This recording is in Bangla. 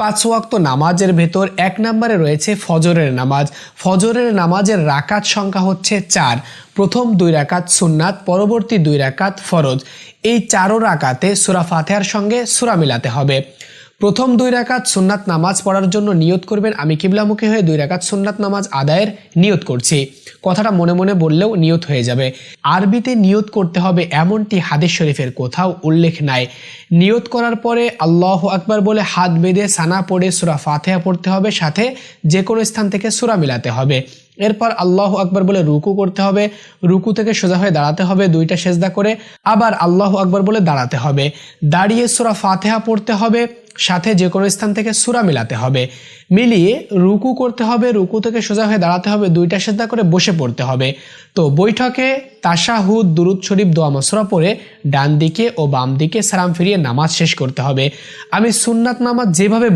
5 ওয়াক্ত নামাজের ভেতর 1 নম্বরে রয়েছে ফজরের নামাজ। ফজরের নামাজের রাকাত সংখ্যা হচ্ছে 4। প্রথম 2 রাকাত সুন্নাত, পরবর্তী 2 রাকাত ফরজ। এই 4 রাকাতে সূরা ফাতিহার সঙ্গে সূরা মিলাতে হবে। প্রথম 2 রাকাত সুন্নাত নামাজ পড়ার জন্য নিয়ত করবেন আমি কিবলামুখী হয়ে 2 রাকাত সুন্নাত নামাজ আদায়ের নিয়ত করছি। কথাটা মনে মনে বললেও নিয়ত হয়ে যাবে। আরবিতে নিয়ত করতে হবে এমনটি হাদিস শরীফের কোথাও উল্লেখ নাই। নিয়ত করার পরে আল্লাহু আকবার বলে হাত বেঁধে সানা পড়ে সূরা ফাতিহা পড়তে হবে, সাথে যে কোনো স্থান থেকে সূরা মিলাতে হবে। এরপর আল্লাহু আকবার বলে রুকু করতে হবে, রুকু থেকে সোজা হয়ে দাঁড়াতে হবে 2টা সেজদা করে, আবার আল্লাহু আকবার বলে দাঁড়াতে হবে। দাঁড়িয়ে সূরা ফাতিহা পড়তে হবে, সাথে যে কোনো স্থান থেকে সূরা মিলাতে হবে। মিলিয়ে রুকু করতে হবে, রুকু থেকে সোজা হয়ে দাঁড়াতে হবে, 2টা সেজদা করে বসে পড়তে হবে। তো বৈঠকে তাশাহুদ, দুরুদ শরীফ, দোয়া মাসুরা পড়ে ডান দিকে ও বাম দিকে সালাম ফিরিয়ে নামাজ শেষ করতে হবে। আমি সুন্নাত নামাজ যেভাবে